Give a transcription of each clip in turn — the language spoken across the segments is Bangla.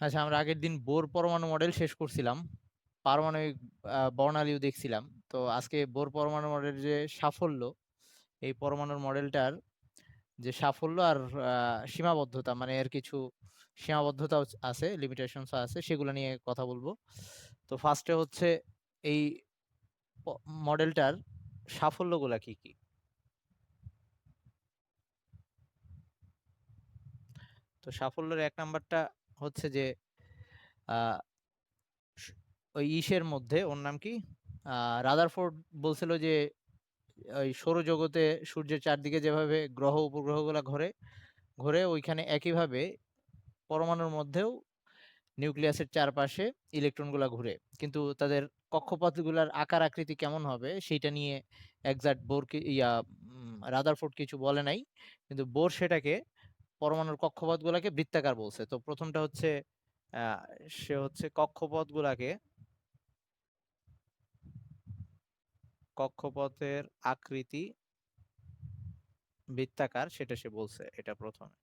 আচ্ছা, আমরা আগের দিন বোর পরমাণু মডেল শেষ করছিলাম, পারমাণবিক বর্ণালীও দেখছিলাম। তো আজকে বোর পরমাণু মডেলের যে সাফল্য, এই পরমাণুর মডেলটার যে সাফল্য আর সীমাবদ্ধতা, মানে এর কিছু সীমাবদ্ধতাও আছে, লিমিটেশনস আছে, সেগুলো নিয়ে কথা বলবো। তো ফার্স্টে হচ্ছে এই মডেলটার সাফল্যগুলা কি কি। তো সাফল্যের এক নাম্বারটা হচ্ছে যে আহ, ওই ইসের মধ্যে, ওর নাম কি, রাদারফোর্ড বলছিল যে ওই সৌরজগতে সূর্যের চারদিকে যেভাবে গ্রহ উপগ্রহগুলো ঘোরে ঘোরে ওইখানে একইভাবে পরমাণুর মধ্যেও নিউক্লিয়াসের চারপাশে ইলেকট্রনগুলা ঘুরে, কিন্তু তাদের কক্ষপথগুলার আকার আকৃতি কেমন হবে সেইটা নিয়ে একজাক্ট বোর রাদারফোর্ড কিছু বলে নাই। কিন্তু বোর সেটাকে পরমাণুর কক্ষপথগুলাকে বৃত্তাকার বলছে। তো প্রথমটা হচ্ছে আহ, সে হচ্ছে কক্ষপথের আকৃতি বৃত্তাকার, সেটা সে বলছে, এটা প্রথমে।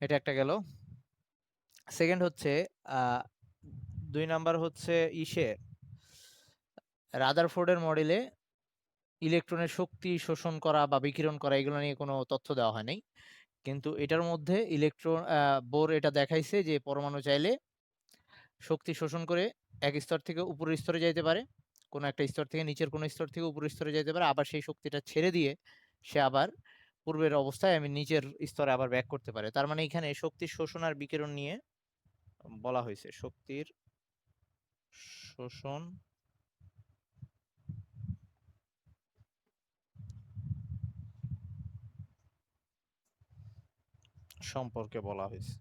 এটা একটা গেল। সেকেন্ড হচ্ছে আহ 2 নাম্বার হচ্ছে ইসে রাদারফোর্ডের মডেলে ইলেকট্রনের শক্তি শোষণ করা বা বিকিরণ করা এগুলো নিয়ে কোনো তথ্য দেওয়া হয় নাই। কিন্তু এটার মধ্যে ইলেকট্রন বোর এটা দেখাইছে যে পরমাণু চাইলে শক্তি শোষণ করে এক স্তর থেকে উপরের স্তরে যাইতে পারে, কোনো একটা স্তর থেকে নিচের কোনো স্তর থেকে উপরের স্তরে যাইতে পারে, আবার সেই শক্তিটা ছেড়ে দিয়ে সে আবার পূর্বের অবস্থায় আমি নিচের স্তরে আবার ব্যাক করতে পারে। তার মানে এখানে শক্তির শোষণ আর বিকিরণ নিয়ে বলা হয়েছে, শক্তির শোষণ সম্পর্কে বলা হয়েছে।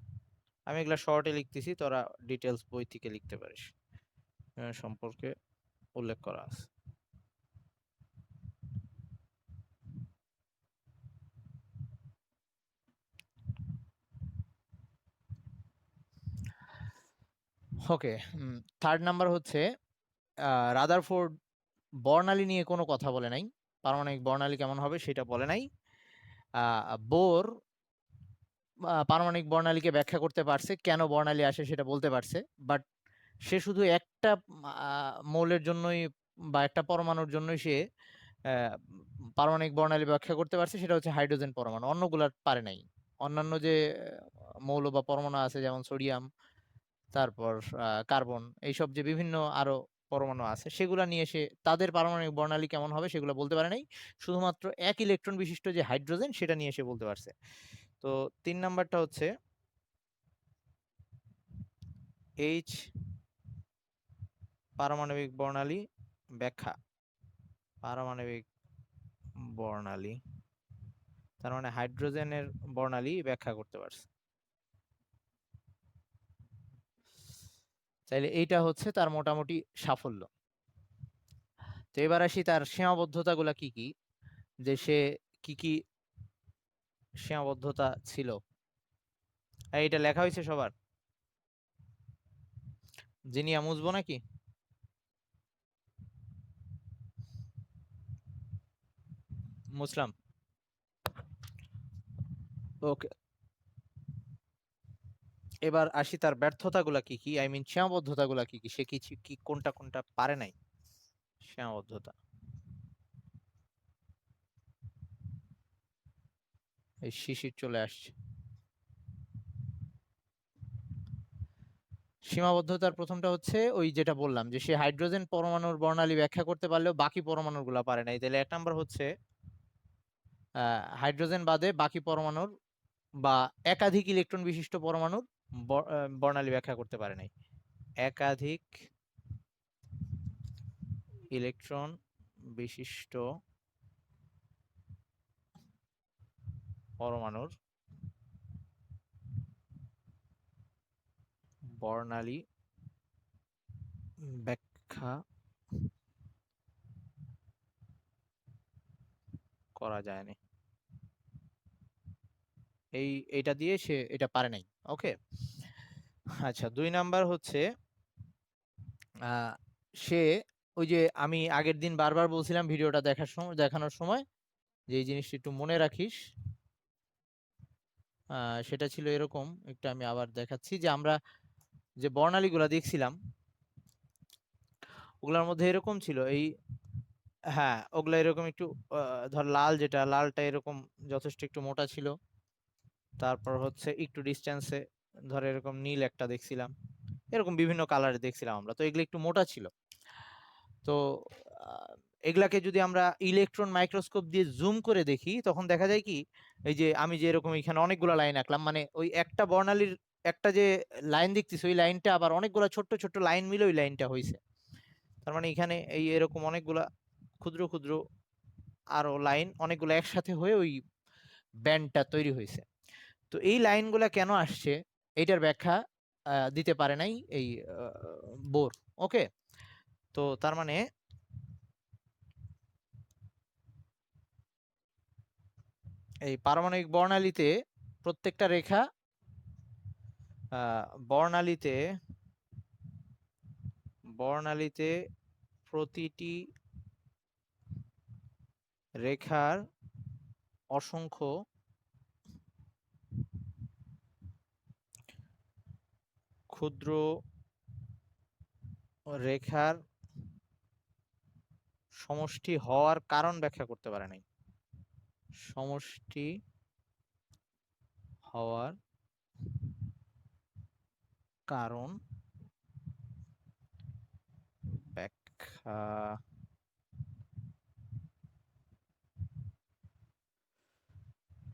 আমি এগুলা শর্টে লিখতেছি, তোরা ডিটেলস বই থেকে লিখতে পারিস। সম্পর্কে উল্লেখ করা আছে। ওকে। থার্ড নাম্বার হচ্ছে রাদারফোর্ড বর্ণালী নিয়ে কোনো কথা বলে নাই, পারমাণবিক বর্ণালী কেমন হবে সেটা বলে নাই। বোর পারমাণবিক বর্ণালীকে ব্যাখ্যা করতে পারছে, কেন বর্ণালী আসে সেটা বলতে পারছে, বাট সে শুধু একটা মৌলের জন্যই বা একটা পরমাণুর জন্যই সে পারমাণবিক বর্ণালী ব্যাখ্যা করতে পারছে, সেটা হচ্ছে হাইড্রোজেন পরমাণু, অন্যগুলার পারে নাই। অন্যান্য যে মৌল বা পরমাণু আছে যেমন সোডিয়াম, তারপর কার্বন, এইসব যে বিভিন্ন আরো পরমাণু আছে সেগুলা নিয়ে সে তাদের পারমাণবিক বর্ণালী কেমন হবে সেগুলো বলতে পারে নাই। শুধুমাত্র এক ইলেকট্রন বিশিষ্ট যে হাইড্রোজেন সেটা নিয়ে সে বলতে পারছে। তো 3 নাম্বারটা হচ্ছে এইচ পারমাণবিক বর্ণালী ব্যাখ্যা। পারমাণবিক বর্ণালী তার মানে হাইড্রোজেনের বর্ণালী ব্যাখ্যা করতে পারছে। তাইলে এইটা হচ্ছে তার মোটামুটি সাফল্য। তো এবার আসি তার সীমাবদ্ধতাগুলা কি কি, যে সে কি কি সীমাবদ্ধতা ছিল। এইটা লেখা হয়েছে সবার, জিনিয়া মুছবো নাকি? মুসলাম। ওকে, এবার আসি তার ব্যর্থতাগুলা কি কি, আই মিন সীমাবদ্ধতাগুলা কি কি, সে কি কি কোনটা কোনটা পারে নাই। সীমাবদ্ধতা, এই শিশির চলে আসছে। সীমাবদ্ধতার প্রথমটা হচ্ছে ওই যেটা বললাম, যে সে হাইড্রোজেন পরমাণুর বর্ণালী ব্যাখ্যা করতে পারলেও বাকি পরমাণুগুলা পারে নাই। তাহলে 1 নাম্বার হচ্ছে হাইড্রোজেন বাদে বাকি পরমাণুর বা একাধিক ইলেকট্রন বিশিষ্ট পরমাণুর বর্ণালী ব্যাখ্যা করতে পারে নাই। একাধিক ইলেকট্রন বিশিষ্ট পরমাণুর বর্ণালী ব্যাখ্যা করা যায়নি। এইটা দিয়ে সে এটা পারে নাই। ওকে। আচ্ছা, 2 নাম্বার হচ্ছে আহ, সে ওই যে আমি আগের দিন বারবার বলছিলাম ভিডিওটা দেখানোর সময় যে এই জিনিসটা একটু মনে রাখিস, সেটা ছিল এরকম, একটু আমি আবার দেখাচ্ছি যে আমরা যে বর্ণালীগুলা দেখছিলাম ওগুলোর মধ্যে এরকম ছিল এই, হ্যাঁ ওগুলা এরকম একটু ধর লাল, যেটা লালটা এরকম যথেষ্ট একটু মোটা ছিল। তারপর হচ্ছে একটু ডিস্টেন্সে ধর এরকম নীল একটা দেখছিলাম, এরকম বিভিন্ন কালারে দেখছিলাম আমরা, তো এগুলো একটু মোটা ছিল। তো আহ, এগুলাকে যদি আমরা ইলেকট্রন মাইক্রোস্কোপ দিয়ে জুম করে দেখি তখন দেখা যায় কি, এই যে আমি যে এরকম এখানে অনেকগুলো লাইন আঁকলাম, মানে ওই একটা বর্ণালীর একটা যে লাইন দেখতেছি ওই লাইনটা আবার অনেকগুলো ছোট্ট ছোট্ট লাইন মিলে ওই লাইনটা হয়েছে। তার মানে এখানে এই এরকম অনেকগুলা ক্ষুদ্র ক্ষুদ্র আরো লাইন অনেকগুলো একসাথে হয়ে ওই ব্যান্ডটা তৈরি হয়েছে। তো এই লাইনগুলা কেন আসছে এইটার ব্যাখ্যা দিতে পারে নাই এই বোর। ওকে, তো তার মানে এই পারমাণবিক বর্ণালীতে প্রত্যেকটা রেখা বর্ণালীতে বর্ণালীতে প্রতিটি রেখার অসংখ্য ক্ষুদ্র রেখার সমষ্টি হওয়ার কারণ ব্যাখ্যা করতে পারে নাই। সমষ্টি হওয়ার কারণ ব্যাখ্যা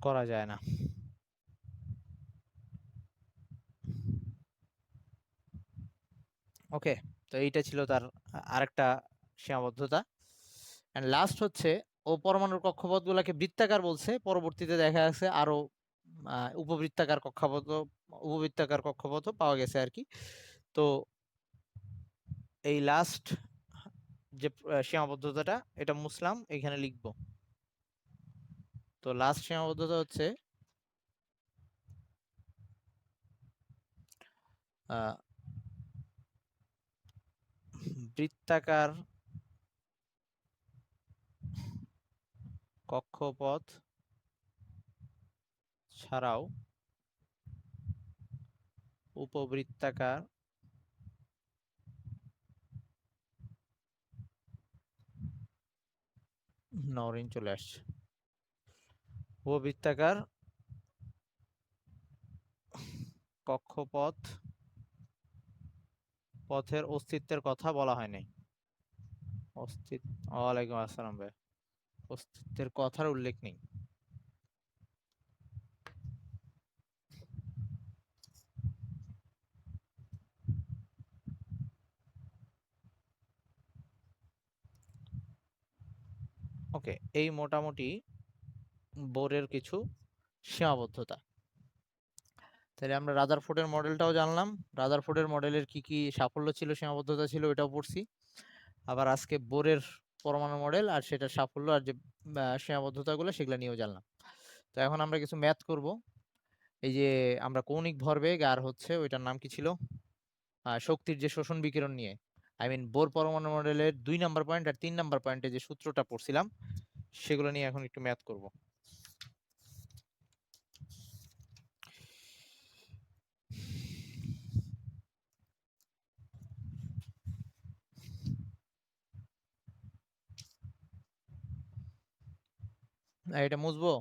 করা যায় না। ওকে, তো এইটা ছিল তার আরেকটা সীমাবদ্ধতা। এন্ড লাস্ট হচ্ছে ও পরমাণুর কক্ষপথ গুলাকে বৃত্তাকার বলছে, পরবর্তীতে দেখা যাচ্ছে আরো উপবৃত্তাকার কক্ষপথ, উপবৃত্তাকার কক্ষপথও পাওয়া গেছে আর কি। তো এই লাস্ট যে সীমাবদ্ধতাটা এটা মুছলাম, এখানে লিখবো। তো লাস্ট সীমাবদ্ধতা হচ্ছে আহ, বৃত্তাকার কক্ষপথ ছাড়াও উপবৃত্তাকার নরিন চলে আসছে, উপবৃত্তাকার কক্ষপথ পথের অস্তিত্বের কথা বলা হয় নাই। অস্তিত্ব, ওয়ালাইকুম আসসালাম ভাই, অস্তিত্বের কথার উল্লেখ নেই। ওকে, এই মোটামুটি বোরের কিছু সীমাবদ্ধতা। তাহলে আমরা রাদারফোর্ডের মডেলটাও জানলাম, রাদারফোর্ডের মডেলের কি কি সাফল্য ছিল, সীমাবদ্ধতা ছিল, এটাও পড়ছি। আবার আজকে বোরের পরমাণু মডেল আর সেটার সাফল্য আর যে সীমাবদ্ধতাগুলো সেগুলো নিয়েও জানলাম। তো এখন আমরা কিছু ম্যাথ করব। এই যে আমরা কৌণিক ভরবেগ আর হচ্ছে ওইটার নাম কি ছিল, শক্তির যে শোষণ বিকিরণ নিয়ে, আই মিন বোর পরমাণু মডেলের 2 নাম্বার পয়েন্ট আর 3 নাম্বার পয়েন্টে যে সূত্রটা পড়ছিলাম সেগুলো নিয়ে এখন একটু ম্যাথ করব। এটা মুছবো।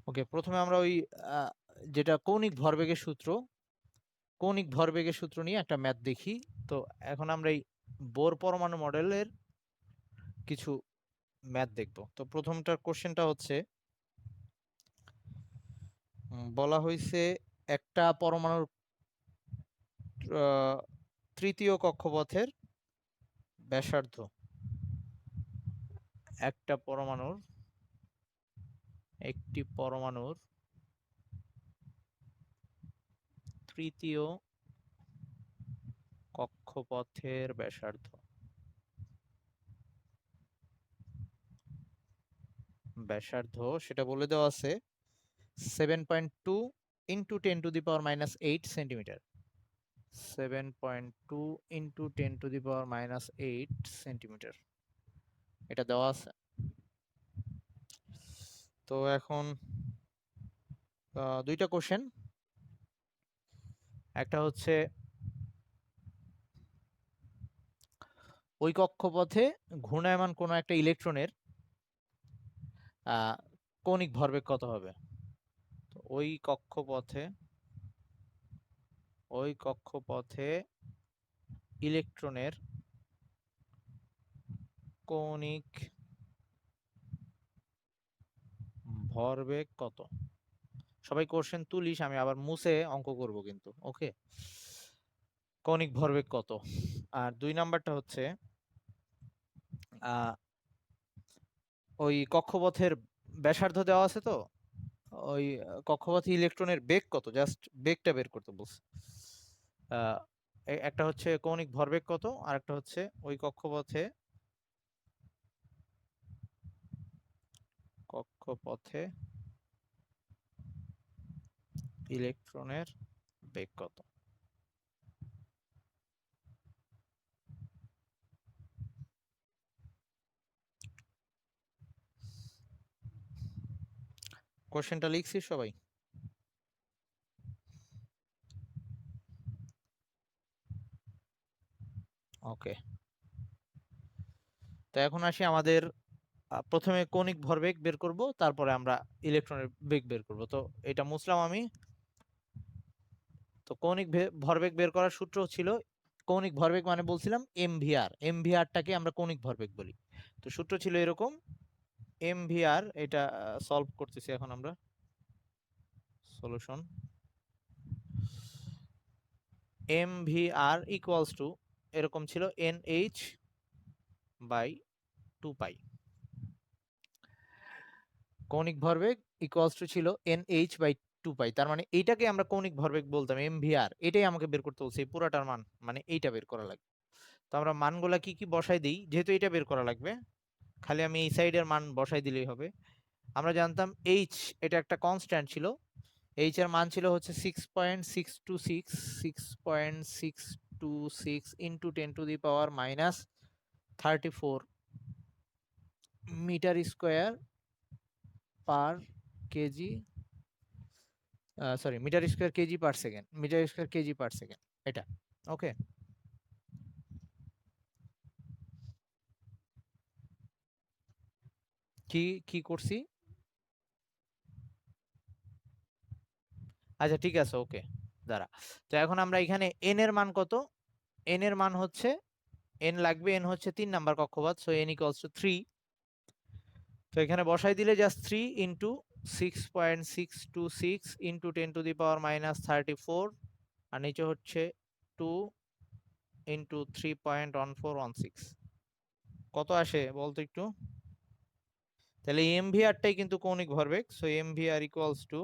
ওকে, প্রথমে আমরা ওই আহ, যেটা কৌণিক ভরবেগের সূত্র নিয়ে একটা ম্যাথ দেখি। তো এখন আমরা এই বোর পরমাণু মডেলের কিছু ম্যাথ দেখব। তো প্রথমটার কোশ্চেনটা হচ্ছে বলা হয়েছে একটা পরমাণুর আহ, তৃতীয় কক্ষপথের ব্যাসার্ধ, একটি পরমাণুর তৃতীয় কক্ষপথের ব্যাসার্ধ ব্যাসার্ধ সেটা বলে দেওয়া আছে 7.2 ইন্টু 10⁻⁻8 সেন্টিমিটার। 7.2 ইন্টু 10⁻⁻8 সেন্টিমিটার এটা দেওয়া আছে। তো এখন দুইটা কোশ্চেন, একটা হচ্ছে ওই কক্ষপথে ঘূর্ণায়মান কোনো একটা ইলেকট্রনের কৌণিক ভরবেগ কত হবে। তো ওই কক্ষপথে ইলেকট্রনের কৌণিক ভরবেগ কত। সবাই কোশ্চেন তুলিস, আমি আবার মুছে অঙ্ক করব কিন্তু। ওকে, কৌণিক ভরবেগ কত। আর 2 নাম্বারটা হচ্ছে ওই কক্ষপথের ব্যাসার্ধ দেওয়া আছে, তো ওই কক্ষপথে ইলেকট্রনের বেগ কত, জাস্ট বেগটা বের করতে বলছে। একটা হচ্ছে কৌণিক ভরবেগ কত, আর একটা হচ্ছে ওই কক্ষপথে ইলেকট্রনের বেগ কত। কোশ্চেনটা লিখছি সবাই? ওকে, তো এখন আসি আমাদের প্রথমে কৌণিক ভরবেগ বের করব, তারপরে আমরা ইলেকট্রনের বেগ বের করব। তো এটা মুছলাম আমি। তো কৌণিক ভরবেগ বের করার সূত্র ছিল, কৌণিক ভরবেগ মানে বলছিলাম এমভিআর, এমভিআরটাকে আমরা কৌণিক ভরবেগ বলি। তো সূত্র ছিল এরকম, এমভিআর, এটা সলভ করতেছি এখন আমরা, সলিউশন। এমভিআর ইকুয়ালস টু এরকম ছিল, এনএইচ বাই 2 পাই। কৌণিক ভরবেগ ইকুয়ালস টু ছিল এনএইচ বাই 2 পাই, তার মানে এইটাকে আমরা কৌণিক ভরবেগ বলতাম এমভিআর। এটাই আমাকে বের করতে বলছে, এই পুরাটার মান, মানে এইটা বের করা লাগবে। তো আমরা মানগুলা কি কি বসাই দিই, যেহেতু এটা বের করা লাগবে, খালি আমি এই সাইডের মান বসাই দিলেই হবে। আমরা জানতাম এইচ, এটা একটা কনস্ট্যান্ট ছিল, এইচ এর মান ছিল হচ্ছে 6.626 into 10⁻⁻34 metre square per KG, sorry metre square KG per second, metre square KG per second এটা। ওকে, কি কি করছি, আচ্ছা ঠিক আছে, ওকে দাঁড়া। তো এখন আমরা এখানে এন এর মান কত, এন এর মান হচ্ছে, এন লাগবে, এন হচ্ছে 3 নাম্বার কক্ষপথ, সো এন ইকুয়ালস টু 3। তো এখানে বসাই দিলে জাস্ট 3 ইন্টু 6.626 ইন্টু 10⁻⁻34, আর নিচে হচ্ছে 2 ইন্টু 3.1416, কত আসে বলতো একটু। তাহলে এমভিআরটাই কিন্তু কৌণিক ভরবেগ, সো এমভিআর ইকুয়ালস টু,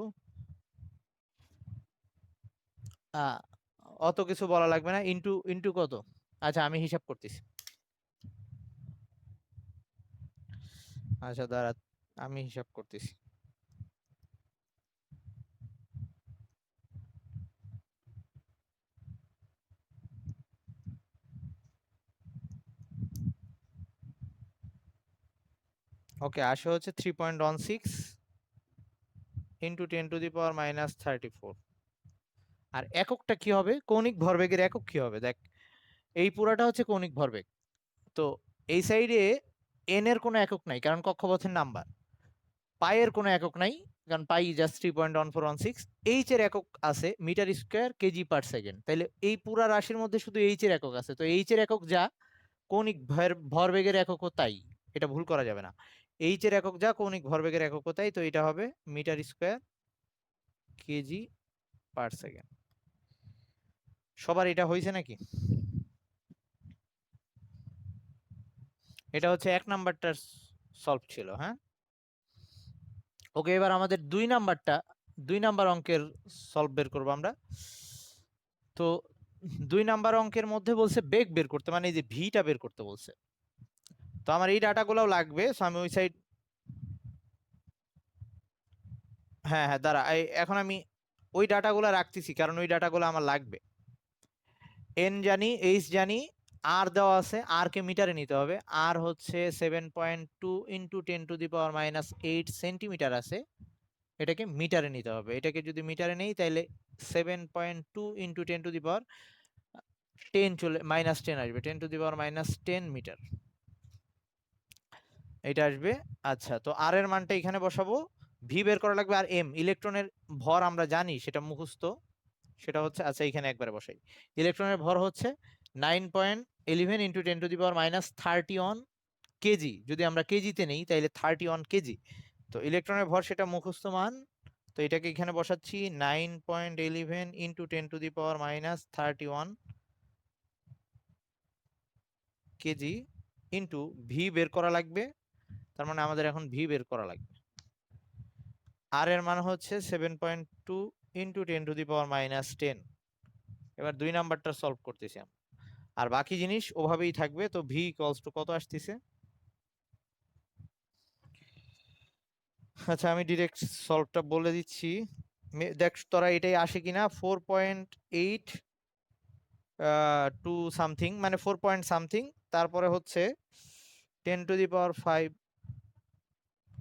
অত কিছু বলা লাগবে না, ইন্টু ইন্টু কত, আচ্ছা আমি হিসাব করতেছি, আচ্ছা দাঁড়া আমি হিসাব করতেছি। ওকে, আসে হচ্ছে 3.16 ইন্টু 10⁻⁻34। আর এককটা কি হবে, কৌণিক ভরবেগের একক কি হবে, দেখ এই পুরাটা হচ্ছে কৌণিক ভরবেগ। তো এই সাইডে এন এর কোনো একক নাই, কারণ কক্ষপথের নাম্বার। পাই এর কোনো একক নাই, কারণ পাই জাস্ট 3.1416। এইচ এর একক আছে metre square KG per second, তাইলে এই পুরা রাশির মধ্যে শুধু এইচ এর একক আছে। তো এইচ এর একক যা, কৌণিক ভরবেগের এককও তাই, এটা ভুল করা যাবে না। এইচ এর একক যা, কৌণিক ভরবেগের এককও তাই, তো এটা হবে metre square KG per second. সবার এটা হয়েছে নাকি? এটা হচ্ছে 1 নাম্বারটার সলভ ছিল, হ্যাঁ। ওকে, এবার আমাদের 2 নাম্বার অঙ্কের সলভ বের করবো আমরা। তো 2 নাম্বার অঙ্কের মধ্যে বলছে বেগ বের করতে, মানে এই যে ভিটা বের করতে বলছে। তো আমার এই ডাটাগুলোও লাগবে, সো আমি ওই সাইড, হ্যাঁ হ্যাঁ, দাঁড়া, এখন আমি ওই ডাটাগুলো রাখতেছি কারণ ওই ডাটাগুলো আমার লাগবে। এন জানি, এইচ জানি, আর দেওয়া আছে, আর কে মিটারে নিতে হবে। আর হচ্ছে 7.2 ইন্টু 10⁻⁸ সেন্টিমিটার আছে, এটাকে মিটারে নিতে হবে। এটাকে যদি মিটারে নেই তাহলে 7.2 ইন্টু 10⁻10 চলে -10 আসবে, 10⁻10 মিটার এটা আসবে। আচ্ছা, তো আর এর মানটা এখানে বসাবো, ভি বের করা লাগবে, আর এম ইলেকট্রনের ভর আমরা জানি, সেটা মুখস্থ, সেটা হচ্ছে, আচ্ছা এখানে একবারে বসাই। ইলেকট্রনের ভর হচ্ছে 9.11 ইন্টু 10⁻31 কেজি। যদি আমরা কেজিতে নেই তাহলে 31 কেজি। তো ইলেকট্রনের ভর সেটা মুখস্থ মান। তো এটাকে এখানে বসাচ্ছি 9.11 ইন্টু 10⁻31 কেজি ইন্টু ভি বের করা লাগবে। তার মানে আমাদের এখন ভি বের করা লাগবে। আর এর মান হচ্ছে 7.2 ইন্টু 10⁻10। এবার 2 নাম্বারটা সলভ করতেছি আমরা, আর বাকি জিনিস ওভাবেই থাকবে। তো ভি ইকুয়ালস টু কত আসতেছে? আচ্ছা, আমি ডিরেক্ট সলভটা বলে দিচ্ছি, দেখ তোরা এটাই আসে কিনা। 4.8 টু সামথিং, মানে 4 পয়েন্ট সামথিং, তারপরে হচ্ছে 10⁻5,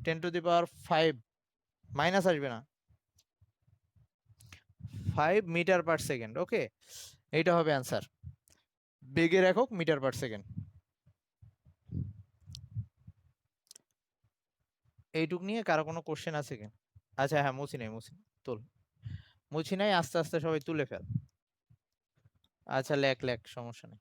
10⁻5 মাইনাস আসবে না, 5 মিটার পার সেকেন্ড। ওকে, এইটা হবে অ্যান্সার। বেগের একক মিটার পার সেকেন্ড। এইটুক নিয়ে কারো কোনো কোশ্চেন আছে কি? আচ্ছা হ্যাঁ, মুছি নাই, মুছি নাই, তুল, মুছি নাই, আস্তে আস্তে সবাই তুলে ফেল। আচ্ছা, লেখ লেখ, সমস্যা নেই।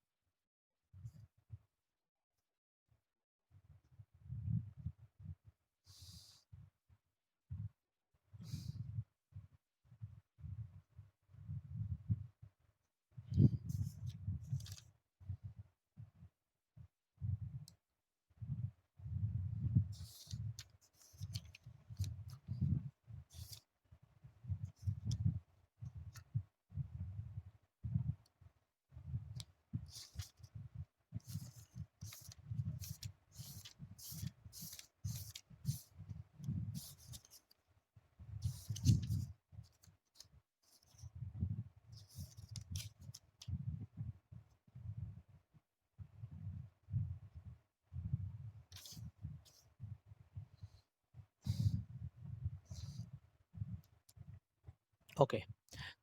ওকে,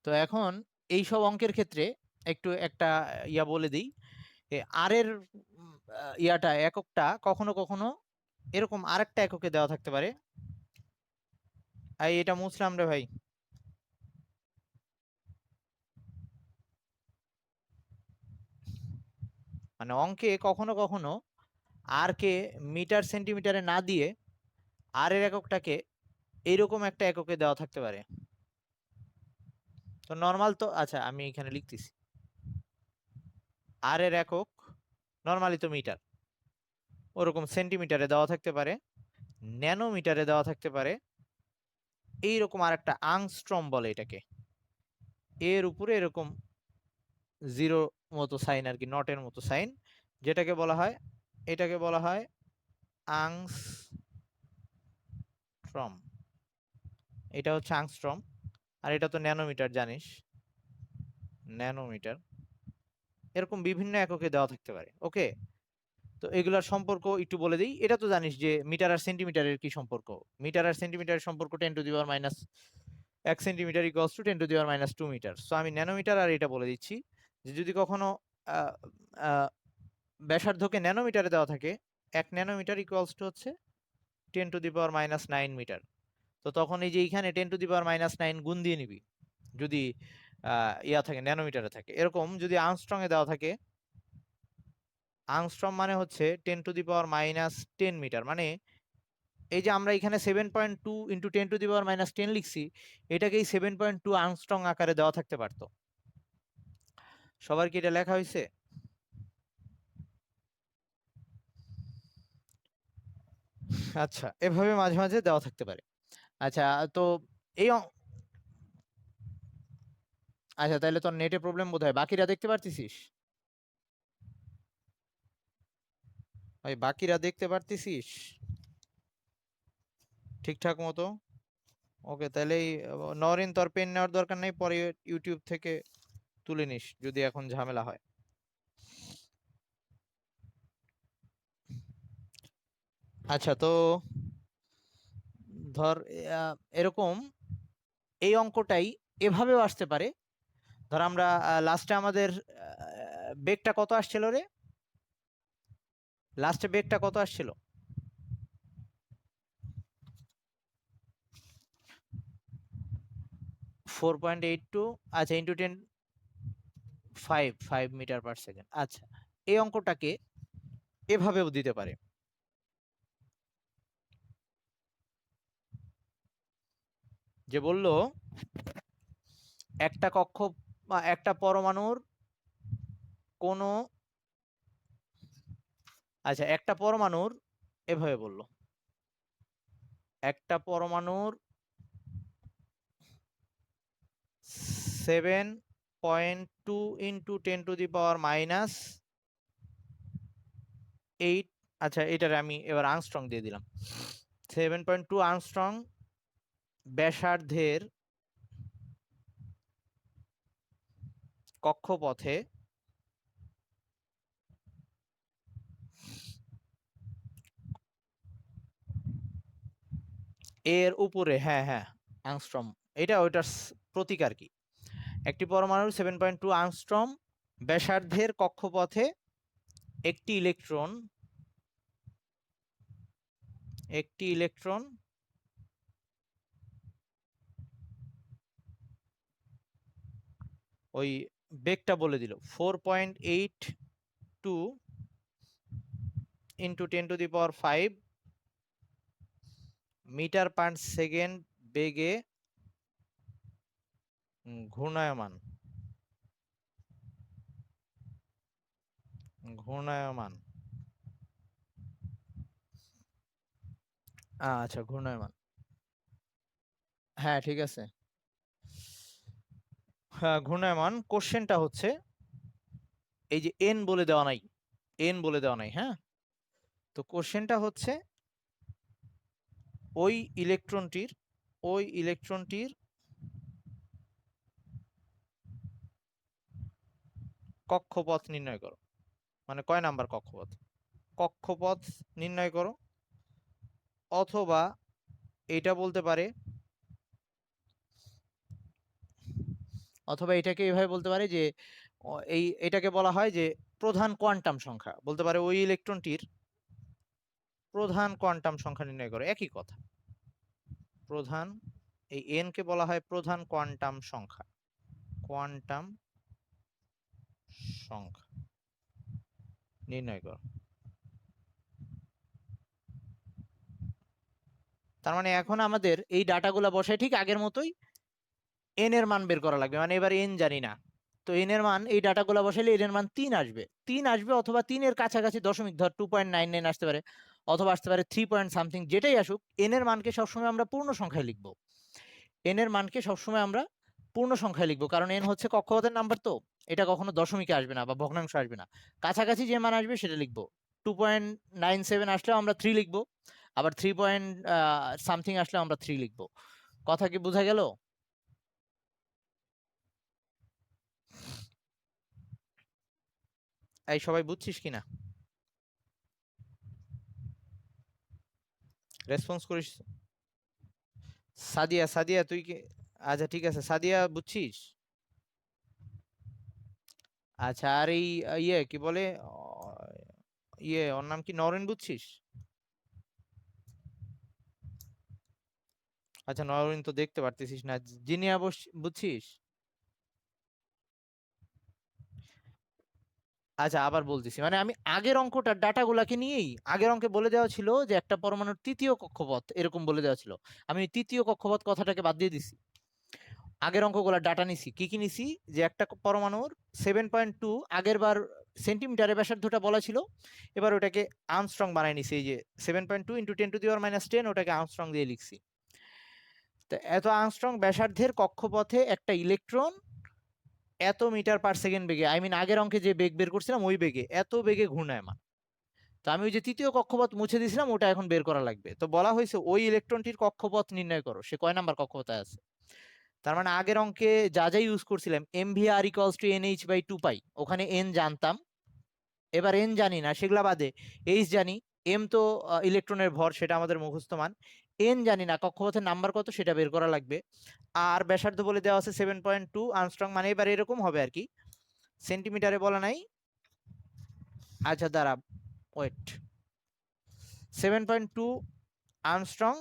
তো এখন এই সব অঙ্কের ক্ষেত্রে একটু একটা ইয়া বলে দিই, আর এর ইয়াটা, এককটা কখনো কখনো এরকম আরেকটা এককে দেওয়া থাকতে পারে। এটা মুছলাম রে ভাই। মানে অঙ্কে কখনো কখনো আর কে মিটার সেন্টিমিটারে না দিয়ে আর এর এককটাকে এইরকম একটা এককে দেওয়া থাকতে পারে। তো নর্মাল তো, আচ্ছা আমি এখানে লিখতেছি, আর এর একক নর্মালি তো মিটার, ওরকম সেন্টিমিটারে দেওয়া থাকতে পারে, ন্যানোমিটারে দেওয়া থাকতে পারে, এইরকম আর একটা আংস্ট্রম বলে এটাকে, এর উপরে এরকম জিরো মতো সাইন আর কি, নটের মতো সাইন, যেটাকে বলা হয়, এটাকে বলা হয় আংস্ট্রম। এটা হচ্ছে আংস্ট্রম, আর এটা তো ন্যানোমিটার জানিস, ন্যানোমিটার। এরকম বিভিন্ন এককে দেওয়া থাকতে পারে। ওকে, তো এগুলার সম্পর্ক একটু বলে দিই। এটা তো জানিস যে মিটার আর সেন্টিমিটারের কি সম্পর্ক। মিটার আর সেন্টিমিটারের সম্পর্ক 10⁻⁻1 centimetre equals to 10⁻⁻2 metre. So আমি ন্যানোমিটার আর এটা বলে দিচ্ছি, যে যদি কখনো আহ, আহ, ব্যাসার্ধকে ন্যানোমিটারে দেওয়া থাকে, 1 ন্যানোমিটার ইকুয়ালস টু হচ্ছে 10⁻⁹ মিটার। তো তখন এই যে এইখানে 10⁻⁹ গুণ দিয়ে নিবি, যদি ইয়া থাকে, ন্যানোমিটারে থাকে। এরকম যদি আর্মস্ট্রং এ দেওয়া থাকে, আর্মস্ট্রং মানে হচ্ছে 10⁻⁻10 মিটার। মানে এই যে আমরা এখানে 7.2 ইন্টু 10⁻⁻10 লিখছি, এটাকেই 7.2 আর্মস্ট্রং আকারে দেওয়া থাকতে পারতো। সবার কি এটা লেখা হয়েছে? আচ্ছা, এভাবে মাঝে মাঝে দেওয়া থাকতে পারে। আচ্ছা, তো এই আচ্ছা, তাহলে তোর নেটে প্রবলেম বোধহয়। বাকিরা দেখতে পারতেছিস? ভাই বাকিরা দেখতে পারতেছিস ঠিকঠাক মতো? ওকে, তাহলে নরিন তোর পেন নেওয়ার দরকার নেই, পরে ইউটিউব থেকে তুলে নিস যদি এখন ঝামেলা হয়। আচ্ছা, তো ধর এরকম এই অঙ্কটাই এভাবেও আসতে পারে। ধর আমরা লাস্টে আমাদের বেগটা কত আসছিল রে? লাস্টে বেগটা কত আসছিল? 4.82, আচ্ছা, ইন্টু 10, 5 মিটার পার সেকেন্ড। আচ্ছা, এই অঙ্কটাকে এভাবেও দিতে পারে, যে বলল একটা কক্ষ বা একটা পরমাণুর কোন, আচ্ছা একটা পরমাণুর, এভাবে বলল একটা পরমাণুর 7.2 ইন্টু 10⁻⁸, আচ্ছা এটারে আমি এবার আর্মস্ট্রং দিয়ে দিলাম। 7.2 আর্মস্ট্রং ব্যাসার্ধের কক্ষপথে এর উপরে, হ্যাঁ হ্যাঁ আর্মস্ট্রং, এটা ওইটার প্রতীক আর কি। একটি পরমাণুর 7.2 আর্মস্ট্রং ব্যাসার্ধের কক্ষপথে একটি ইলেকট্রন ওই বেগটা বলে দিল 4.82 ইন্টু 10⁵ মিটার পার সেকেন্ড বেগে ঘূর্ণায়মান ঘূর্ণায়মান আচ্ছা ঘূর্ণায়মান, হ্যাঁ ঠিক আছে। হ্যাঁ ঘূর্ণায়মান, কোশ্চেনটা হচ্ছে এই যে এন বলে দেওয়া নাই, এন বলে দেওয়া নাই, হ্যাঁ। তো কোশ্চেনটা হচ্ছে ওই ইলেকট্রনটির কক্ষপথ নির্ণয় করো, মানে কয় নাম্বার কক্ষপথ, কক্ষপথ নির্ণয় করো। অথবা এটা বলতে পারে, অথবা এটাকে এইভাবে বলতে পারে যে এটাকে বলা হয় যে প্রধান কোয়ান্টাম সংখ্যা, বলতে পারে ওই ইলেকট্রনটির প্রধান কোয়ান্টাম সংখ্যা নির্ণয় করো, একই কথা। প্রধান, এই এন কে বলা হয় প্রধান কোয়ান্টাম সংখ্যা, কোয়ান্টাম সংখ্যা নির্ণয় করো। তার মানে এখন আমাদের এই ডাটাগুলো বসায় ঠিক আগের মতোই এন এর মান বের করা লাগবে, মানে এবার এন জানি না, তো এন এর মান এই ডাটাগুলো বসাইলে এন এর মান 3 আসবে, 3 আসবে, অথবা 3 এর কাছাকাছি দশমিক, ধর 2.99 আসতে পারে, অথবা আসতে পারে 3 পয়েন্ট সামথিং, যেটাই আসুক এন এর মানকে সবসময় আমরা পূর্ণ সংখ্যায় লিখবো। এন এর মানকে সবসময় আমরা পূর্ণ সংখ্যায় লিখবো, কারণ এন হচ্ছে কক্ষপথের নাম্বার, তো এটা কখনো দশমিকে আসবে না বা ভগ্নাংশ আসবে না, কাছাকাছি যে মান আসবে সেটা লিখবো। 2.97 আসলেও আমরা 3 লিখবো, আবার 3 পয়েন্ট সামথিং আসলেও আমরা 3 লিখবো। কথা কি বোঝা গেল? এই সবাই বুঝছিস কিনা? রেসপন্স করিস। সাদিয়া, সাদিয়া তুই কি? আচ্ছা ঠিক আছে, সাদিয়া বুঝছিস? আচ্ছা, আর এই ইয়ে কি বলে, ইয়ে ওর নাম কি, নরেন, বুঝছিস? আচ্ছা নরেন তো দেখতে পারতেছিস না। জিনিয়া বুঝছিস? আচ্ছা আবার বলতেছি, মানে আমি আগের অঙ্কটার ডাটাগুলাকে নিয়েই, আগের অঙ্কে বলে দেওয়া ছিল যে একটা পরমাণুর তৃতীয় কক্ষপথ এরকম বলে দেওয়া ছিল, আমি তৃতীয় কক্ষপথ কথাটাকে বাদ দিয়ে দিছি। আগের অঙ্কগুলোর ডাটা নিছি, কি কি নিছি, যে একটা পরমাণুর 7.2, আগের বার সেন্টিমিটারে ব্যাসার্ধটা বলা ছিল, এবার ওটাকে আর্মস্ট্রং বানাই নিছি, এই যে 7.2 ইন্টু 10⁻⁻10, ওটাকে আর্মস্ট্রং দিয়ে লিখছি। তো এত আর্মস্ট্রং ব্যাসার্ধের কক্ষপথে একটা ইলেকট্রন এত মিটার পার সেকেন্ড বেগে, আই মিন আগের অঙ্কে যে বেগ বের করছিলাম ওই বেগে, এত বেগে ঘূর্ণায়মান। তো আমি ওই যে তৃতীয় কক্ষপথ মুছে দিয়েছিলাম, ওটা এখন বের করা লাগবে। তো বলা হয়েছে ওই ইলেকট্রনটির কক্ষপথ নির্ণয় করো, সে কয় নাম্বার কক্ষপথে আছে। তার মানে আগের অঙ্কে যা যা ইউজ করছিলাম, MVR equals to NH by 2 pi, ওখানে N জানতাম, এবার N জানি না, সেগুলা বাদে H জানি, M তো ইলেকট্রনের ভর, সেটা আমাদের মুখস্থ মান, N জানি না, কক্ষপথের নাম্বার কত সেটা বের করা লাগবে। আর ব্যাসার্ধ বলে দেওয়া আছে 7.2 আর্মস্ট্রং, মানে এবার এরকম হবে আর কি, সেন্টিমিটারে বলা নাই। আচ্ছা দাঁড়া, ওয়েট, 7.2 আর্মস্ট্রং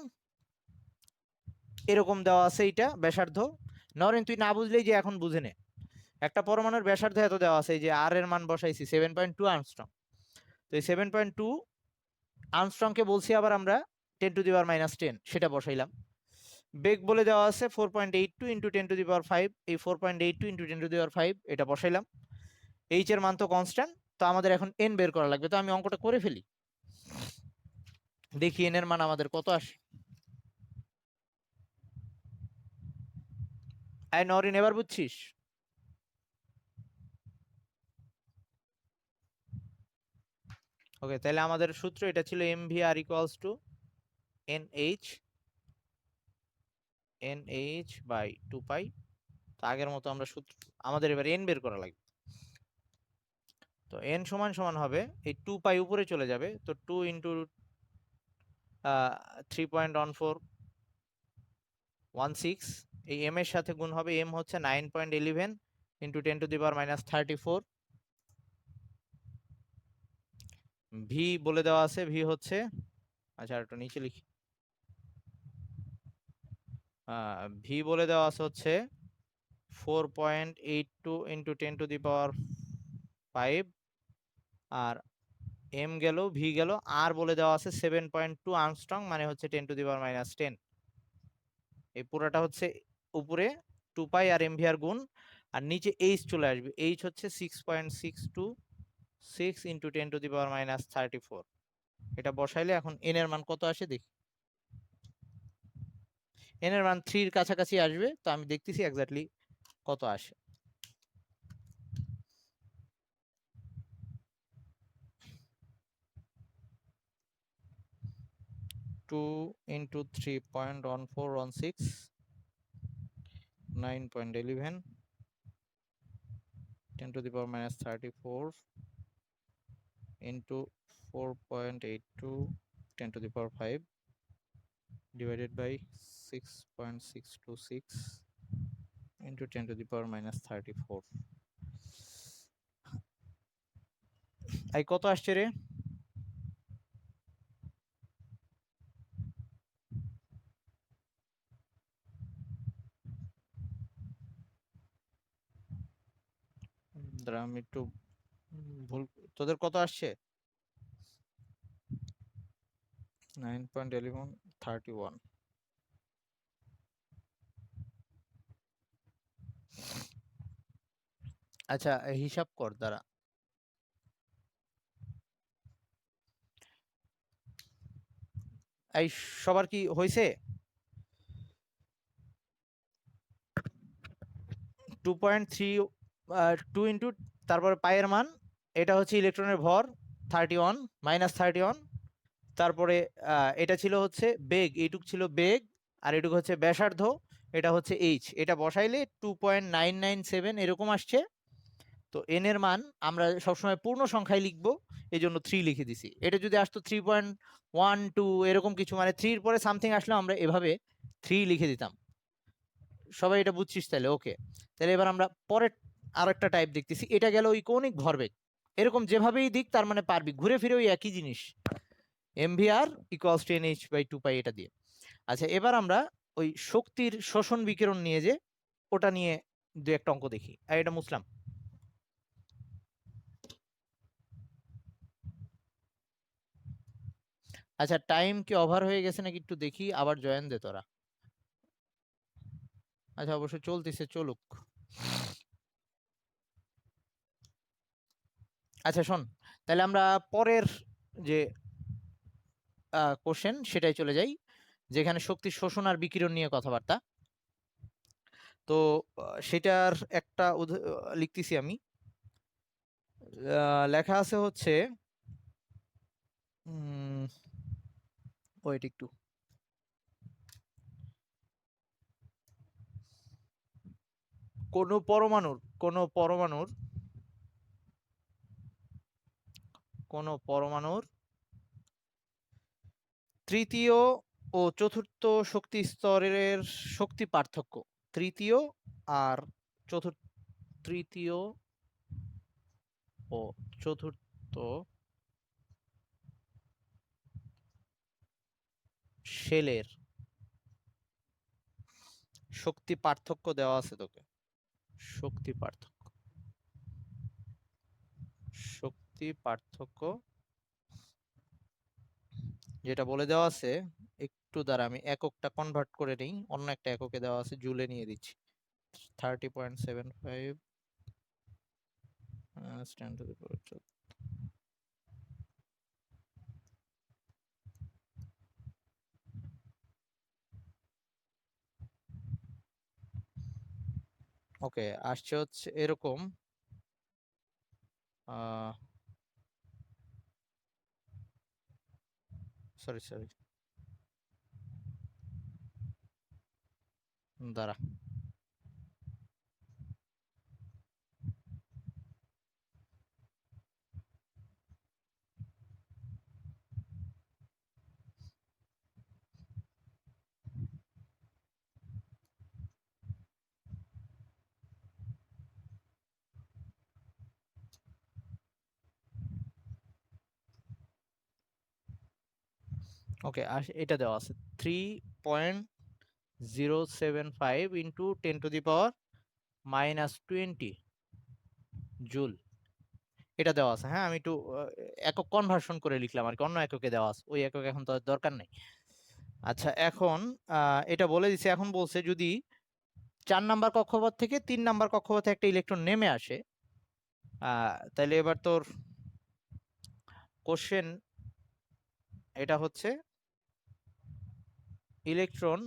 এরকম দেওয়া আছে এইটা ব্যাসার্ধ। নরেন তুই না বুঝলেই যে এখন বুঝে নে, একটা পরমাণুর ব্যাসার্ধ এত দেওয়া আছে, এই যে আর এর মান বসাইছি 7.2 আর্মস্ট্রং। তো এই 7.2 আর্মস্ট্রংকে বলছি আবার আমরা 10⁻⁻10, সেটা বসাইলাম। বেগ বলে দেওয়া আছে 4.82 ইন্টু 10⁵, এই 4.82 ইন্টু 10⁵ এটা বসাইলাম। এইচ এর মান তো কনস্ট্যান্ট, তো আমাদের এখন এন বের করা লাগবে। তো আমি অঙ্কটা করে ফেলি, দেখি এন এর মান আমাদের কত আসে। নরিন এবার বুঝছিস? ওকে, তাহলে আমাদের সূত্র এটা ছিল MVR equals to NH by 2 pi. তো আগের মতো আমরা সূত্র, আমাদের এবার এন বের করা লাগবে। তো এন সমান সমান হবে, এই 2 পাই উপরে চলে যাবে, তো 2 ইন্টু 3.1416, এই এম এর সাথে গুণ হবে, এম হচ্ছে 9.11 ইন্টু 10⁻34। ভি বলে দেওয়া আছে, ভি হচ্ছে, আচ্ছা একটু নিচে লিখি, ভি বলে দেওয়া আছে হচ্ছে 4.82 ইন্টু 10⁵, আর এম গেল, ভি গেল, আর বলে দেওয়া আছে 7.2 আর্মস্ট্রং, মানে হচ্ছে 10⁻10। এই পুরোটা হচ্ছে উপরে 2 পাই আর MVR গুণ, আর নিচে এইচ চলে আসবে, এইচ হচ্ছে 6.626 ইন্টু 10⁻34। এটা বসাইলে এখন এন এর মান কত আসে দেখি। এন এর মান 3 এর কাছাকাছি আসবে, তো আমি দেখতেছি এক্স্যাক্টলি কত আসে। Two into 3.1416, 9.11, 10⁻34 into 4.82, 10⁵, divided by 6.626 into 10⁻34। এই কত আসছে রে? আমি একটু ভুল, তোদের কত আসছে? 9.1131। আচ্ছা হিসাব কর দাঁড়া। এই সবার কি হয়েছে? 2.3 2 ইন্টু, তারপরে পায়ের মান, এটা হচ্ছে ইলেকট্রনের ভর 31 -31, তারপরে এটা ছিল হচ্ছে বেগ, এইটুক ছিল বেগ, আর এটুকু হচ্ছে ব্যাসার্ধ, এটা হচ্ছে এইচ, এটা বসাইলে 2.997 এরকম আসছে। তো এন এর মান আমরা সবসময় পূর্ণ সংখ্যায় লিখবো, এই জন্য 3 লিখে দিছি। এটা যদি আসতো 3.12 এরকম কিছু, মানে 3 এর পরে সামথিং আসলে আমরা এভাবে 3 লিখে দিতাম। সবাই এটা বুঝছিস তাহলে? ওকে, তাহলে এবার আমরা পরের আরেকটা টাইপ দেখতেছি। এটা গেল ওই কৌণিক ভরবেগ, এরকম যেভাবেই দিক তার মানে পারবি, ঘুরে ফিরে ওই একই জিনিস, MVR equals to NH by 2 pi, এটা দিয়ে। আচ্ছা এবার আমরা ওই শক্তির শোষণ বিকিরণ নিয়ে যে, ওটা নিয়ে দু একটা অঙ্ক দেখি। আর এটা মুছলাম। আচ্ছা টাইম কি ওভার হয়ে গেছে নাকি একটু দেখি, আবার জয়েন দে তোরা। আচ্ছা অবশ্য চলতেছে, চলুক। আচ্ছা শোন, তাহলে আমরা পরের যে কোশ্চেন সেটাই চলে যাই, যেখানে শক্তি শোষণ আর বিকিরণ নিয়ে কথাবার্তা। তো সেটার একটা লিখতেছি আমি, লেখা আছে হচ্ছে ওয়েট একটু, কোন পরমাণুর তৃতীয় ও চতুর্থ শক্তি স্তরের শক্তি পার্থক্য, তৃতীয় আর চতুর্থ, তৃতীয় ও চতুর্থ শেলের শক্তি পার্থক্য দেওয়া আছে তোকে, শক্তি পার্থক্য যেটা বলে দেওয়া আছে, একটু দ্বারা আমি এককটা কনভার্ট করে নিই, অন্য একটা এককে দেওয়া আছে, জুলে নিয়ে দিচ্ছি। 30.75 10 to the power 12। ওকে, আসছে হচ্ছে এরকম, সরি দাঁড়া, ওকে এটা দেওয়া আছে 3.075 ইন্টু 10⁻⁻20 জুল, এটা দেওয়া আছে। হ্যাঁ, আমি একটু একক কনভার্সন করে লিখলাম আর কি, অন্য এককে দেওয়া আছে, ওই একক এখন তো দরকার নেই। আচ্ছা, এখন এটা বলে দিছে, এখন বলছে যদি 4 নাম্বার কক্ষপথ থেকে 3 নাম্বার কক্ষপথে একটা ইলেকট্রন নেমে আসে, তাহলে এবার তোর কোশ্চেন এটা হচ্ছে, ইলেকট্রন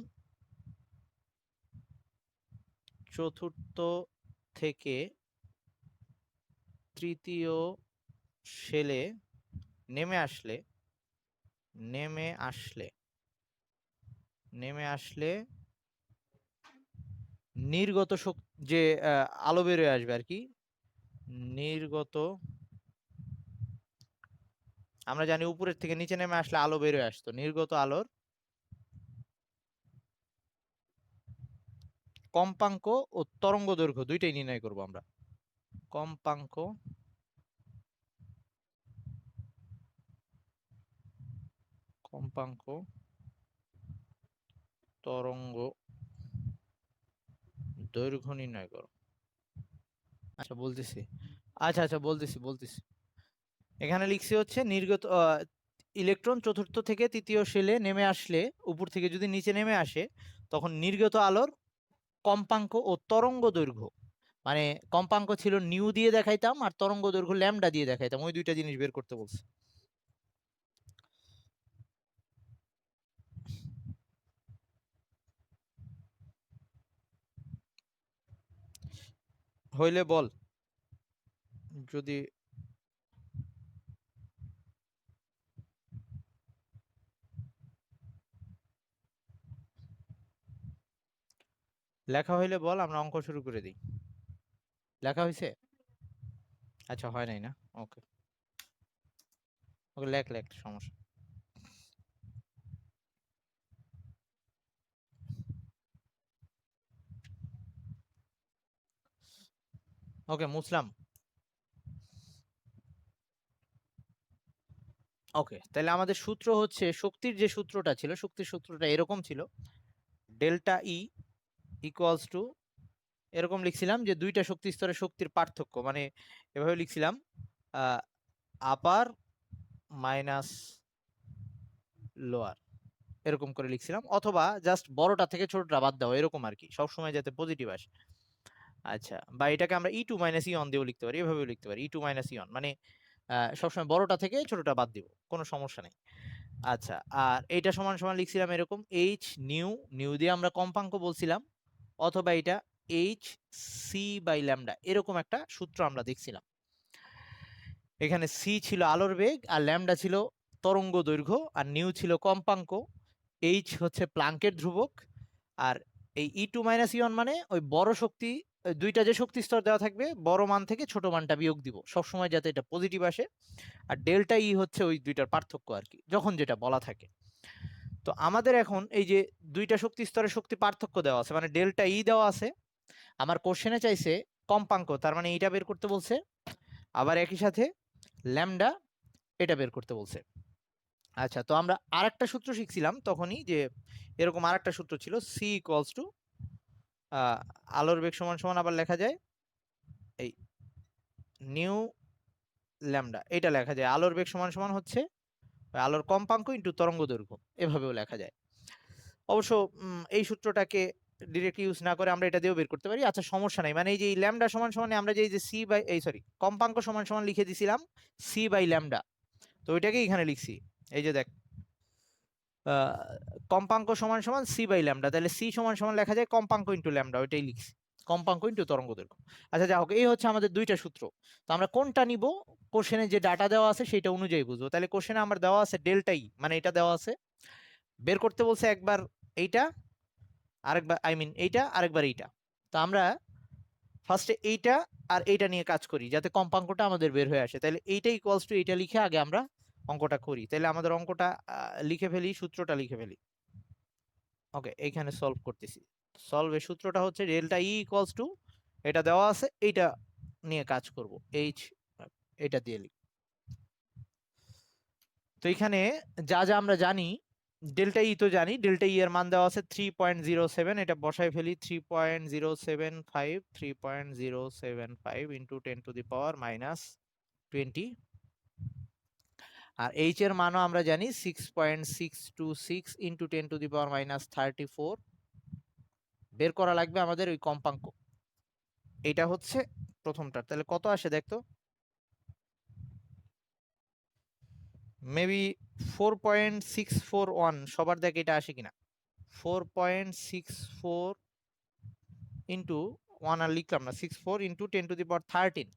চতুর্থ থেকে তৃতীয় শেলে নেমে আসলে নির্গত যে আলো বেরোয় আসবে আর কি, নির্গত, আমরা জানি উপরের থেকে নিচে নেমে আসলে আলো বেরোয় আসতো, নির্গত আলোর কম্পাঙ্ক ও তরঙ্গ দৈর্ঘ্য দুইটাই নির্ণয় করব আমরা। কম্পাঙ্ক, তরঙ্গ দৈর্ঘ্য নির্ণয় করো। আচ্ছা বলতেছি, আচ্ছা বলতেছি, এখানে লিখছি হচ্ছে নির্গত ইলেকট্রন চতুর্থ থেকে তৃতীয় শেলে নেমে আসলে, উপর থেকে যদি নিচে নেমে আসে, তখন নির্গত আলোর কম্পাঙ্ক ও তরঙ্গ দৈর্ঘ্য, মানে কম্পাঙ্ক ছিল নিউ দিয়ে দেখাইতাম, আর তরঙ্গ দৈর্ঘ্য ল্যামডা দিয়ে দেখাইতাম, ওই দুইটা জিনিস বের করতে বলছে। হইলে বল, যদি লেখা হইলে বল, আমরা অঙ্ক শুরু করে দিই। লেখা হয়েছে? আচ্ছা, হয় নাই না, ওকে ওকে, লেখ সমস্যা। ওকে মুসলাম, ওকে, তাহলে আমাদের সূত্র হচ্ছে, শক্তির যে সূত্রটা ছিল, শক্তির সূত্রটা এরকম ছিল, ডেল্টা ই ইকুয়ালস টু, এরকম লিখছিলাম যে দুইটা শক্তি স্তরের শক্তির পার্থক্য, মানে এভাবে লিখছিলাম, আপার মাইনাস লোয়ার, এরকম করে লিখছিলাম, অথবা জাস্ট বড়টা থেকে ছোটটা বাদ দাও, এরকম আর কি, সবসময় যাতে পজিটিভ আসে। আচ্ছা, বা এটাকে আমরা ই টু মাইনাস ইয়ন দিয়েও লিখতে পারি, এভাবেও লিখতে পারি, ই টু মাইনাস ইয়ন, মানে সবসময় বড়টা থেকে ছোটটা বাদ দিব, কোনো সমস্যা নেই। আচ্ছা, আর এইটা সমান সমান লিখছিলাম এরকম, এইচ নিউ দিয়ে আমরা কম্পাঙ্ক বলছিলাম, অথবা এটা এইচ সি বাই ল্যামডা, এরকম একটা সূত্র আমরা দেখছিলাম। এখানে সি ছিল আলোর বেগ, আর ল্যামডা ছিল তরঙ্গ দৈর্ঘ্য, আর নিউ ছিল কম্পাঙ্ক, এইচ হচ্ছে প্লাঙ্কের ধ্রুবক, আর এই E2 মাইনাস E1 মানে ওই বড় শক্তি, দুইটা যে শক্তি স্তর দেওয়া থাকবে বড় মান থেকে ছোট মানটা বিয়োগ দিব সবসময় যাতে এটা পজিটিভ আসে, আর ডেল্টা ই হচ্ছে ওই দুইটার পার্থক্য আর কি, যখন যেটা বলা থাকে। তো আমাদের এখন এই যে দুইটা শক্তি স্তরের শক্তি পার্থক্য দেওয়া আছে, মানে ডেল্টা ই দেওয়া আছে, আমার কোশ্চেনে চাইছে কম্পাঙ্ক, তার মানে এটা বের করতে বলছে, আবার একই সাথে ল্যামডা এটা বের করতে বলছে। আচ্ছা, তো আমরা আরেকটা সূত্র শিখছিলাম তখনই, যে এরকম আরেকটা সূত্র ছিল, সি ইকুয়ালস টু আলোর বেগ সমান সমান আবার লেখা যায় এই নিউ ল্যামডা, এটা লেখা যায় আলোর বেগ সমান সমান হচ্ছে আলোর কম্পাঙ্ক ইন্টু তরঙ্গ দৈর্ঘ্য, এভাবেও লেখা যায়। অবশ্য এই সূত্রটাকে ডিরেক্টলি ইউজ না করে আমরা এটা দিয়েও বের করতে পারি। আচ্ছা, সমস্যা নাই, মানে এই যে ল্যামডা সমান সমান আমরা যে সি বাই এই সরি কম্পাঙ্ক সমান সমান লিখে দিছিলাম সি বাই ল্যামডা, তো ওইটাকে এখানে লিখছি। এই যে দেখ, কম্পাঙ্ক সমান সমান সি বাই ল্যামডা, তাহলে সি সমান সমান লেখা যায় কম্পাঙ্ক ইন্টু ল্যামডা, ওইটাই লিখছি, কম্পাঙ্ক ইন্টু তরঙ্গ দৈর্ঘ্য। আচ্ছা, যা হোক, এই হচ্ছে আমাদের দুইটা সূত্র। তো আমরা কোনটা নিব কোশ্চেনে যে ডাটা দেওয়া আছে সেটা অনুযায়ী বুঝবো। তাহলে কোশ্চেনে আমার দেওয়া আছে ডেল্টা ই, মানে এটা দেওয়া আছে, বের করতে বলছে একবার এইটা, আরেকবার এইটা, আরেকবার এইটা। তো আমরা ফার্স্টে এইটা আর এইটা নিয়ে কাজ করি যাতে কম্পাঙ্কটা আমাদের বের হয়ে আসে। তাহলে এইটা ইকুয়ালস টু এইটা লিখে আগে আমরা অঙ্কটা করি। তাহলে আমাদের অঙ্কটা লিখে ফেলি, সূত্রটা লিখে ফেলি। ওকে, এইখানে সলভ করতেছি। সলভের সূত্রটা হচ্ছে ডেল্টা ই ইকুয়ালস টু, এটা দেওয়া আছে, এইটা নিয়ে কাজ করব, এইচ এটা দিয়ে লিখ। তো এখানে যা যা আমরা জানি, ডেল্টা ই তো জানি, ডেল্টা ই এর মান দেওয়া আছে 3.07, এটা বসাই ফেলি, 3.075, 3.075 ইন্টু 10⁻⁻20, আর এইচ এর মানও আমরা জানি 6.626 ইন্টু 10⁻⁻34, বের করা লাগবে আমাদের ওই কম্পাঙ্ক। এটা হচ্ছে প্রথমটার, তাহলে কত আসে দেখতো, মেবি 4.641, সবার দেখ এটা আসে কিনা, 4.64 ইন্টু 1 আর লিখলাম না, 64 ইন্টু 10⁻13,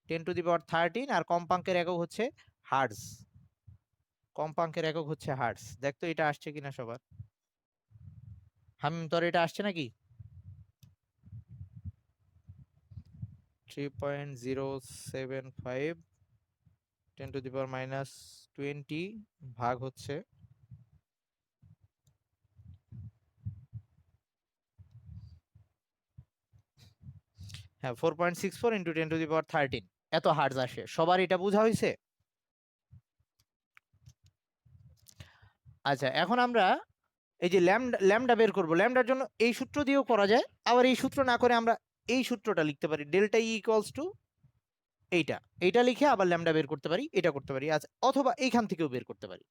10⁻13, আর কম্পাঙ্কের একক হচ্ছে হার্টজ, কম্পাঙ্কের একক হচ্ছে হার্টজ। দেখতো এটা আসছে কিনা সবার, তোর এটা আসছে নাকি? 3.075 10⁻⁻20 ভাগ হচ্ছে হ্যাঁ 4.64 ইন্টু 10⁻13, এত হার্টজ আসে। সবার এটা বোঝা হয়েছে? আচ্ছা, এখন আমরা এই যে ল্যামডা বের করব, ল্যামডার জন্য এই সূত্র দিয়েও করা যায়, আবার এই সূত্র না করে আমরা এই সূত্রটা লিখতে পারি, ডেল্টা ই ইকুয়ালস টু এইটা লিখে আবার ল্যামডা বের করতে পারি, এটা করতে পারি। আচ্ছা, অথবা এইখান থেকেও বের করতে পারি।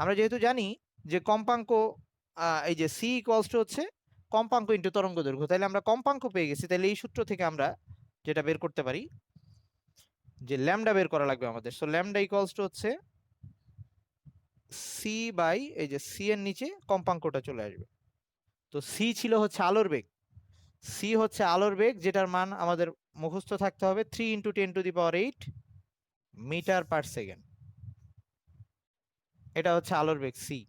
আমরা যেহেতু জানি যে কম্পাঙ্ক, এই যে সি ইকুয়ালস টু হচ্ছে কম্পাঙ্ক ইন্টু তরঙ্গ দৈর্ঘ্য, তাহলে আমরা কম্পাঙ্ক পেয়ে গেছি, তাহলে এই সূত্র থেকে আমরা যেটা বের করতে পারি যে ল্যামডা বের করা লাগবে আমাদের। সো ল্যামডা ইকুয়ালস টু হচ্ছে সি বাই, এই যে সি এর নিচে কম্পাঙ্কটা চলে আসবে। তো সি ছিল হচ্ছে আলোর বেগ, সি হচ্ছে আলোর বেগ, যেটার মান আমাদের মুখস্থ থাকতে হবে 3 ইন্টু 10⁸ মিটার পার সেকেন্ড, এটা হচ্ছে আলোর বেগ সি,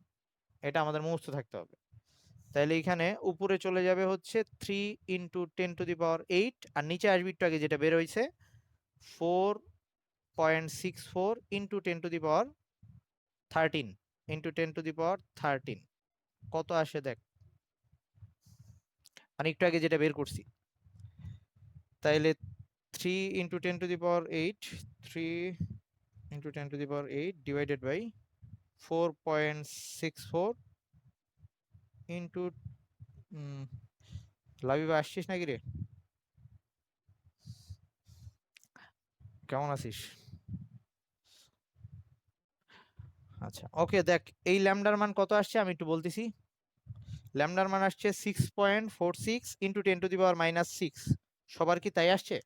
এটা আমাদের মুখস্থ থাকতে হবে। তাহলে এখানে উপরে চলে যাবে হচ্ছে 3 ইন্টু 10⁸, আর নিচে আসবে একটু আগে যেটা বের হয়েছে 4.64 ইন্টু 10⁻13 ইন্টু 10⁻13, কত আসে দেখ, মানে একটু আগে যেটা বের করছি। তাইলে 3 into 10⁸, 3 into 10⁸ divided by 4.64 into, Labiba আসছিস নাকি রে? কেমন আছিস? আচ্ছা, ওকে, দেখ এই ল্যামডার মান কত আসছে আমি একটু বলতেছি। ল্যামডার মান আসছে 6.46 ইন্টু 10⁻⁻6, সবার কি তাই আসছে?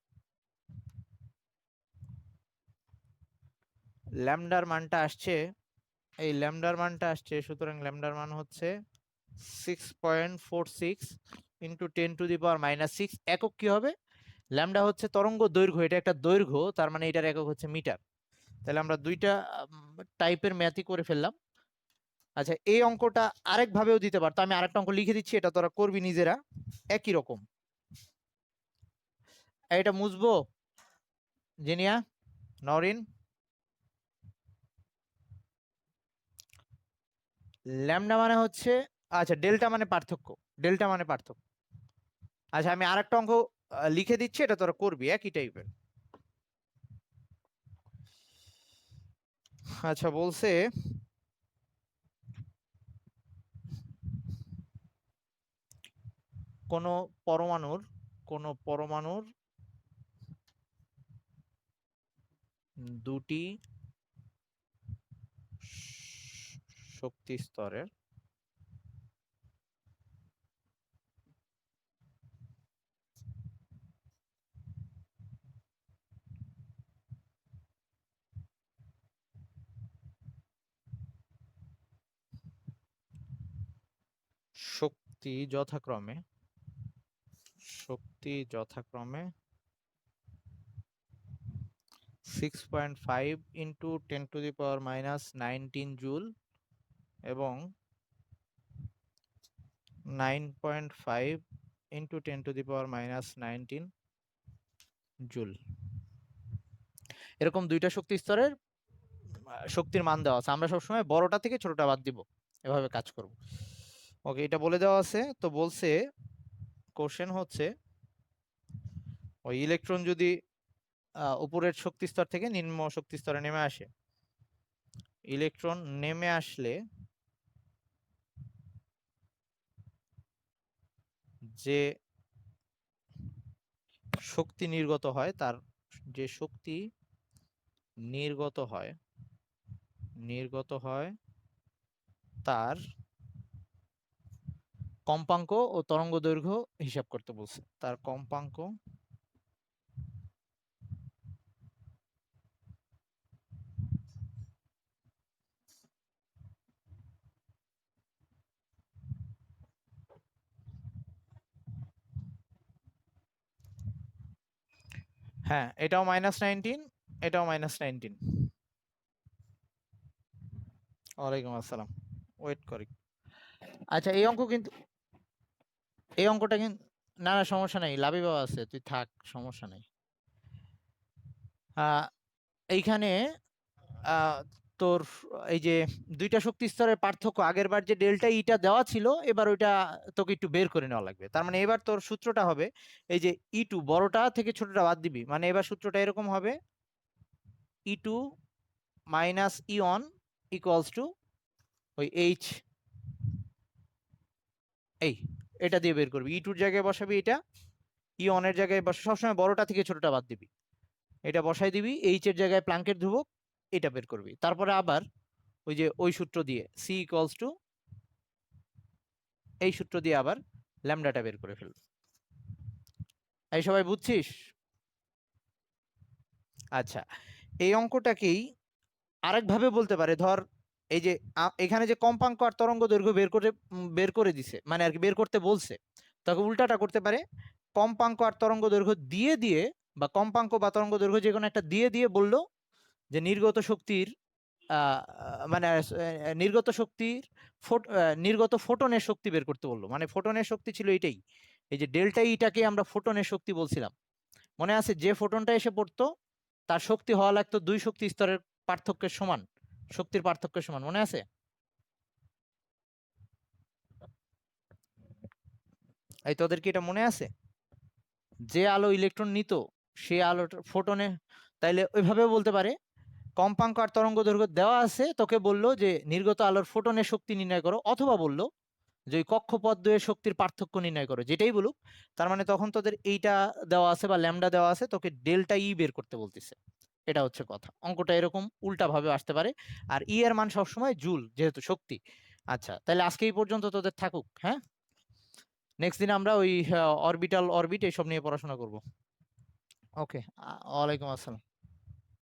ল্যামডার মানটা আসছে, এই ল্যামডার মানটা আসছে, সুতরাং ল্যামডার মান হচ্ছে 6.46 ইন্টু 10⁻⁻6, একক কি হবে, ল্যামডা হচ্ছে তরঙ্গ দৈর্ঘ্য, এটা একটা দৈর্ঘ্য, তার মানে এটার একক হচ্ছে মিটার। তাহলে আমরা দুইটা টাইপের ম্যাথই করে ফেললাম। আচ্ছা, এই অঙ্কটা আরেক ভাবেও দিতে পারতো, আমি আরেকটা অঙ্ক লিখে দিচ্ছি, এটা তোরা করবি নিজেরা, একই রকম। এটা মুছবো জিনিয়া, নরিন? ল্যামডা মানে হচ্ছে, আচ্ছা ডেল্টা মানে পার্থক্য, ডেল্টা মানে পার্থক্য। আচ্ছা আমি আরেকটা অঙ্ক লিখে দিচ্ছি, এটা তোরা করবি একই টাইপের। আচ্ছা বলছে কোন পরমাণুর দুটি শক্তি স্তরের শক্তি যথাক্রমে 6.5 into 10 to the power minus 19 joule এবং 9.5 into 10 to the power minus 19 joule, এরকম দুইটা শক্তি স্তরের শক্তির মান দেওয়া আছে। আমরা সবসময় বড়টা থেকে ছোটটা বাদ দিব, এভাবে কাজ করব। ওকে, এটা বলে দেওয়া আছে। তো বলছে কোশ্চেন হচ্ছে ওই ইলেকট্রন যদি উপরের শক্তি স্তর থেকে নিম্ন শক্তি স্তরে নেমে আসে, ইলেকট্রন নেমে আসলে যে শক্তি নির্গত হয়, তার যে শক্তি নির্গত হয় তার কম্পাঙ্ক ও তরঙ্গ দৈর্ঘ্য হিসাব করতে বলছে। তার কম্পাঙ্ক হ্যাঁ, এটাও -19, এটাও -19। ওয়ালাইকুম আসসালাম, ওয়েট করি। আচ্ছা এই অঙ্কটা কিন্তু না না সমস্যা নাই, লাভি বাবা আছে, তুই থাক, সমস্যা নাই। এইখানে তোর এই যে দুইটা শক্তি স্তরের পার্থক্য, আগের বার যে ডেল্টা ইটা দেওয়া ছিল, এবার ওইটা তোকে একটু বের করে নেওয়া লাগবে। তার মানে এবার তোর সূত্রটা হবে এই যে E2 বড়টা থেকে ছোটটা বাদ দিবি, মানে এবার সূত্রটা এরকম হবে E2 minus E1 equals to ওই H, এটা দিয়ে বের করবি। E2 এর জায়গায় বসাবি এটা, E1 এর জায়গায় সবসময় বড়টা থেকে ছোটটা বাদ দিবি, এটা বসাই দিবি। H এর জায়গায় প্লাঙ্কের ধ্রুবক, এটা বের করবি। তারপরে আবার ওই যে ওই সূত্র দিয়ে C ইকুয়ালস টু, এই সূত্র দিয়ে আবার ল্যামডাটা বের করে ফেলবো। এই সবাই বুঝছিস? আচ্ছা, এই অঙ্কটাকেই আরেক ভাবে বলতে পারে, ধর এই যে এখানে যে কম্পাঙ্ক আর তরঙ্গ দৈর্ঘ্য বের করে দিছে, মানে আর কি বের করতে বলছে, তাকে উল্টাটা করতে পারে, কম্পাঙ্ক আর তরঙ্গ দৈর্ঘ্য দিয়ে বা কম্পাঙ্ক বা তরঙ্গ দৈর্ঘ্য যে কোনো একটা দিয়ে বললো যে নির্গত শক্তির মানে নির্গত ফোটনের শক্তি বের করতে বললো। মানে ফোটনের শক্তি ছিল এটাই, এই যে ডেল্টা ইটাকে আমরা ফোটনের শক্তি বলছিলাম। মনে আছে, যে ফোটনটা এসে পড়তো তার শক্তি হওয়া লাগতো দুই শক্তি স্তরের পার্থক্যের সমান, শক্তির পার্থক্যের সমান, মনে আছে? এই তোদের কি এটা মনে আছে? যে আলো ইলেকট্রন নিত সে আলো ফোটনে, তাইলে ওইভাবে বলতে পারে কম্পাঙ্ক আর তরঙ্গ দৈর্ঘ্য দেওয়া আছে, তোকে বললো যে নির্গত আলোর ফোটনের শক্তি নির্ণয় করো, অথবা বললো যে ওই কক্ষপথ দ্বয়ের শক্তির পার্থক্য নির্ণয় করো, যেটাই বলুক। তার মানে তখন তোদের এইটা দেওয়া আছে বা ল্যামডা দেওয়া আছে, তোকে ডেল্টা ই বের করতে বলতেছে। এটা হচ্ছে কথা। অঙ্কটা এরকম উল্টা ভাবে আসতে পারে। আর ই এর মান সবসময় জুল, যেহেতু শক্তি। আচ্ছা তাহলে আজকে এই পর্যন্ত তোদের থাকুক, হ্যাঁ? নেক্সট দিন আমরা ওই অরবিট এইসব নিয়ে পড়াশোনা করব। ওকে, ওয়ালাইকুম আসসালাম।